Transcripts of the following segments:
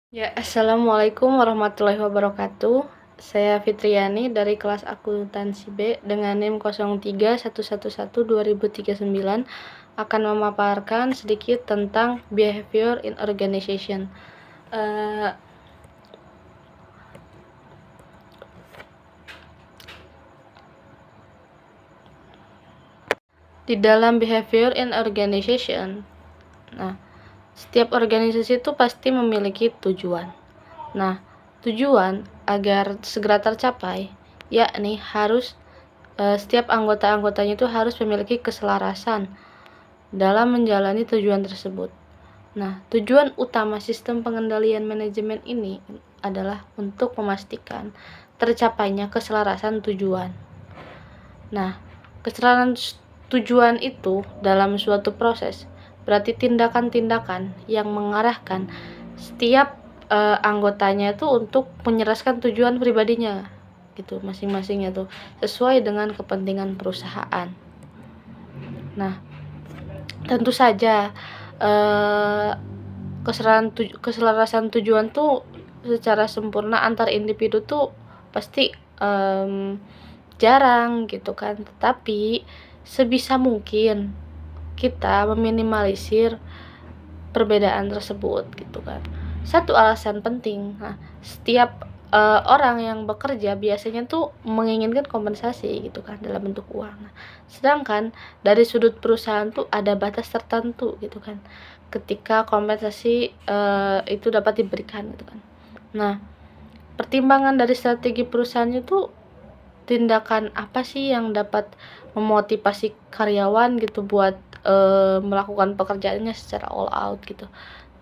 Ya, assalamualaikum warahmatullahi wabarakatuh. Saya Fitriani dari kelas akuntansi B dengan NIM 031112039 akan memaparkan sedikit tentang behavior in organization. Di dalam behavior in organization, setiap organisasi itu pasti memiliki tujuan. Nah, tujuan agar segera tercapai, yakni harus setiap anggota-anggotanya itu harus memiliki keselarasan dalam menjalani tujuan tersebut. Nah, tujuan utama sistem pengendalian manajemen ini adalah untuk memastikan tercapainya keselarasan tujuan. Nah, keselarasan tujuan itu dalam suatu proses berarti tindakan-tindakan yang mengarahkan setiap anggotanya itu untuk menyelesaikan tujuan pribadinya gitu, masing-masingnya tuh sesuai dengan kepentingan perusahaan. Nah, tentu saja keselarasan tujuan tuh secara sempurna antar individu tuh pasti jarang gitu kan, tetapi sebisa mungkin kita meminimalisir perbedaan tersebut gitu kan. Satu alasan penting, setiap orang yang bekerja biasanya tuh menginginkan kompensasi gitu kan dalam bentuk uang. Sedangkan dari sudut perusahaan tuh ada batas tertentu gitu kan ketika kompensasi itu dapat diberikan gitu kan. Nah, pertimbangan dari strategi perusahaan itu tindakan apa sih yang dapat memotivasi karyawan gitu buat melakukan pekerjaannya secara all out gitu.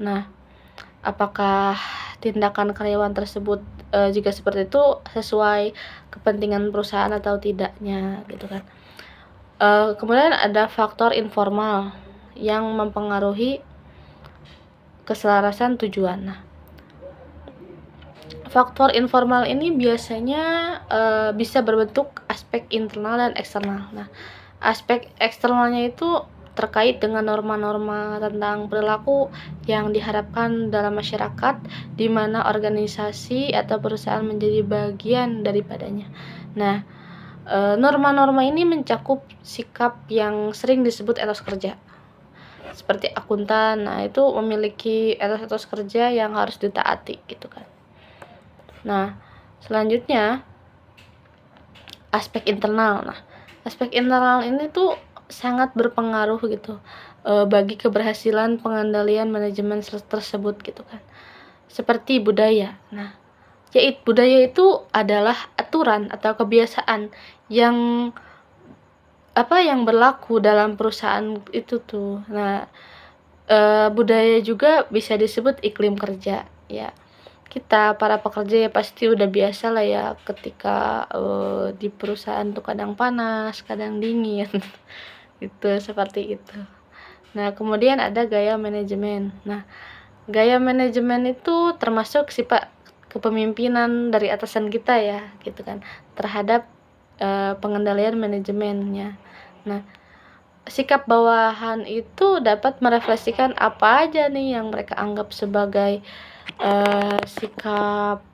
Nah, apakah tindakan karyawan tersebut jika seperti itu sesuai kepentingan perusahaan atau tidaknya gitu kan. Kemudian ada faktor informal yang mempengaruhi keselarasan tujuan. Nah, faktor informal ini biasanya bisa berbentuk aspek internal dan eksternal. Nah, aspek eksternalnya itu terkait dengan norma-norma tentang perilaku yang diharapkan dalam masyarakat di mana organisasi atau perusahaan menjadi bagian daripadanya. Nah, norma-norma ini mencakup sikap yang sering disebut etos kerja. Seperti akuntan, nah itu memiliki etos-etos kerja yang harus ditaati gitu kan. Nah, selanjutnya aspek internal. Nah, aspek internal ini tuh sangat berpengaruh gitu bagi keberhasilan pengendalian manajemen tersebut gitu kan. Seperti budaya. Nah, yaitu budaya itu adalah aturan atau kebiasaan yang yang berlaku dalam perusahaan itu tuh. Nah, budaya juga bisa disebut iklim kerja ya. Kita para pekerja ya pasti udah biasa lah ya ketika di perusahaan tuh kadang panas, kadang dingin gitu, seperti itu. Nah, kemudian ada gaya manajemen. Nah, gaya manajemen itu termasuk sifat kepemimpinan dari atasan kita ya gitu kan terhadap pengendalian manajemennya. Nah, sikap bawahan itu dapat merefleksikan apa aja nih yang mereka anggap sebagai sikap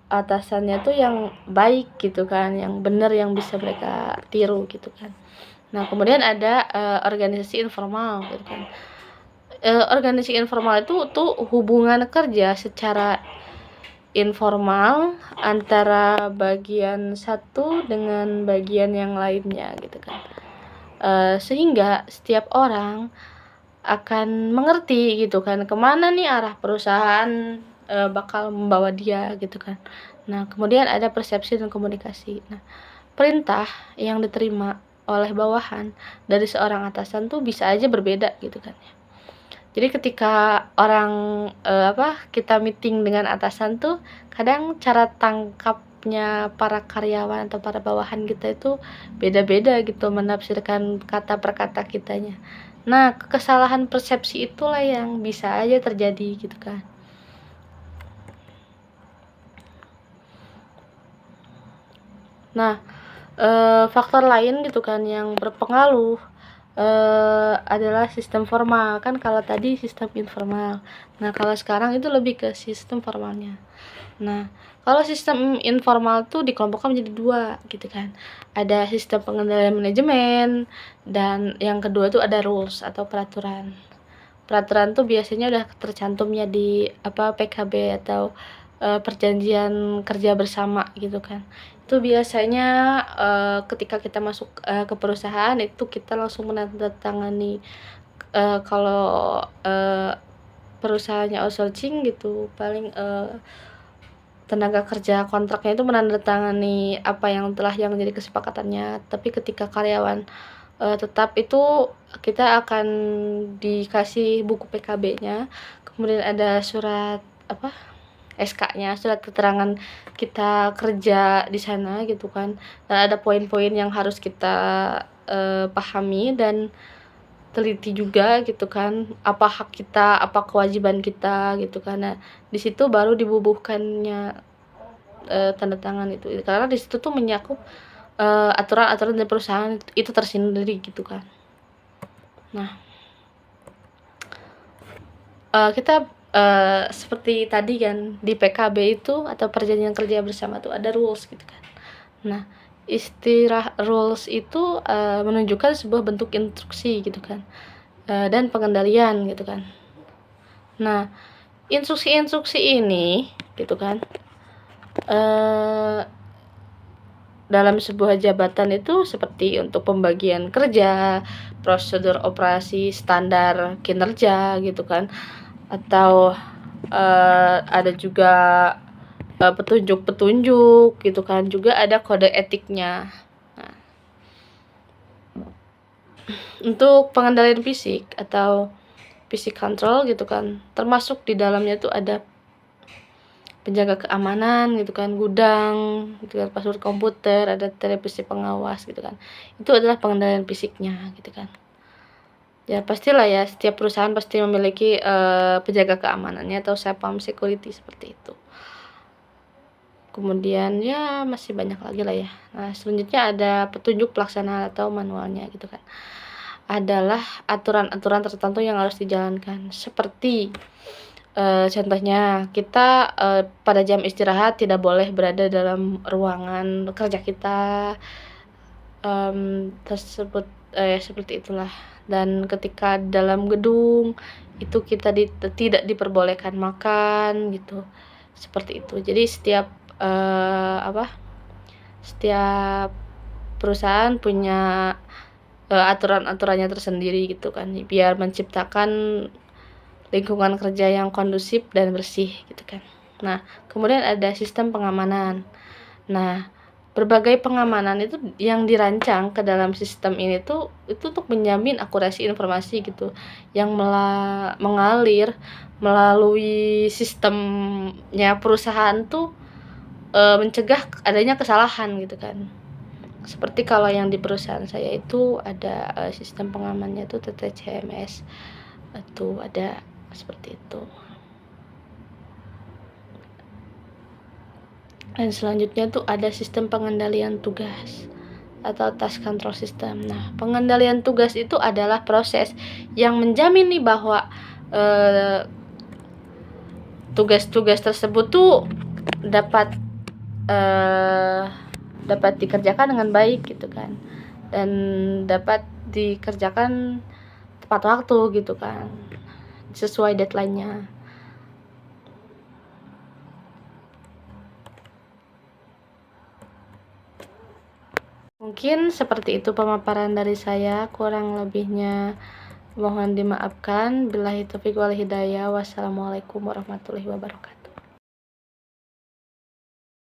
atasannya tuh yang baik gitu kan, yang benar yang bisa mereka tiru gitu kan. Nah, kemudian ada organisasi informal gitu kan. Organisasi informal itu tuh hubungan kerja secara informal antara bagian satu dengan bagian yang lainnya gitu kan. Sehingga setiap orang akan mengerti gitu kan kemana nih arah perusahaan bakal membawa dia gitu kan. Nah, kemudian ada persepsi dan komunikasi. Nah, perintah yang diterima oleh bawahan dari seorang atasan tuh bisa aja berbeda gitu kan. Jadi ketika orang kita meeting dengan atasan tuh kadang cara tangkapnya para karyawan atau para bawahan kita itu beda-beda gitu menafsirkan kata per kata kitanya. Nah, kesalahan persepsi itulah yang bisa aja terjadi gitu kan. Nah, faktor lain gitu kan yang berpengaruh adalah sistem formal, kan kalau tadi sistem informal. Nah, kalau sekarang itu lebih ke sistem formalnya. Nah, kalau sistem informal tuh dikelompokkan menjadi 2 gitu kan. Ada sistem pengendalian manajemen dan yang kedua tuh ada rules atau peraturan. Peraturan tuh biasanya udah tercantumnya di PKB atau perjanjian kerja bersama gitu kan. Itu biasanya ketika kita masuk ke perusahaan itu kita langsung menandatangani, kalau perusahaannya outsourcing gitu paling tenaga kerja kontraknya itu menandatangani apa yang menjadi kesepakatannya. Tapi ketika karyawan tetap itu kita akan dikasih buku PKB-nya, kemudian ada surat SK-nya, surat keterangan kita kerja di sana gitu kan. Dan ada poin-poin yang harus kita pahami dan teliti juga gitu kan, apa hak kita, apa kewajiban kita gitu kan. Nah, di situ baru dibubuhkannya tanda tangan itu. Karena di situ tuh menyakup aturan-aturan dari perusahaan itu tersendiri gitu kan. Nah, kita seperti tadi kan di PKB itu atau perjanjian kerja bersama tuh ada rules gitu kan. Nah, istilah rules itu menunjukkan sebuah bentuk instruksi gitu kan, dan pengendalian gitu kan. Nah, instruksi-instruksi ini gitu kan, dalam sebuah jabatan itu seperti untuk pembagian kerja, prosedur operasi, standar kinerja gitu kan, atau ada juga petunjuk-petunjuk gitu kan, juga ada kode etiknya. Nah, untuk pengendalian fisik atau fisik control gitu kan, termasuk di dalamnya tuh ada penjaga keamanan gitu kan, gudang gitu kan, password komputer, ada televisi pengawas gitu kan. Itu adalah pengendalian fisiknya gitu kan. Ya pastilah ya, setiap perusahaan pasti memiliki penjaga keamanannya atau sapam security seperti itu. Kemudian ya masih banyak lagi lah ya. Nah, selanjutnya ada petunjuk pelaksana atau manualnya gitu kan. Adalah aturan-aturan tertentu yang harus dijalankan. Seperti contohnya kita pada jam istirahat tidak boleh berada dalam ruangan kerja kita, tersebut seperti itulah. Dan ketika dalam gedung itu kita tidak diperbolehkan makan gitu, seperti itu. Jadi setiap perusahaan punya aturan-aturannya tersendiri gitu kan, biar menciptakan lingkungan kerja yang kondusif dan bersih gitu kan. Nah, kemudian ada sistem pengamanan. Nah, berbagai pengamanan itu yang dirancang ke dalam sistem ini tuh itu untuk menjamin akurasi informasi gitu yang mengalir melalui sistemnya perusahaan tuh, mencegah adanya kesalahan gitu kan. Seperti kalau yang di perusahaan saya itu ada sistem pengamannya tuh TTCMS, itu ada seperti itu. Dan selanjutnya tuh ada sistem pengendalian tugas atau task control system. Nah, pengendalian tugas itu adalah proses yang menjamin nih bahwa tugas-tugas tersebut tuh dapat dikerjakan dengan baik gitu kan, dan dapat dikerjakan tepat waktu gitu kan, sesuai deadline-nya. Mungkin seperti itu pemaparan dari saya, kurang lebihnya mohon dimaafkan. Billahi taufiq wal hidayah. Wassalamualaikum warahmatullahi wabarakatuh.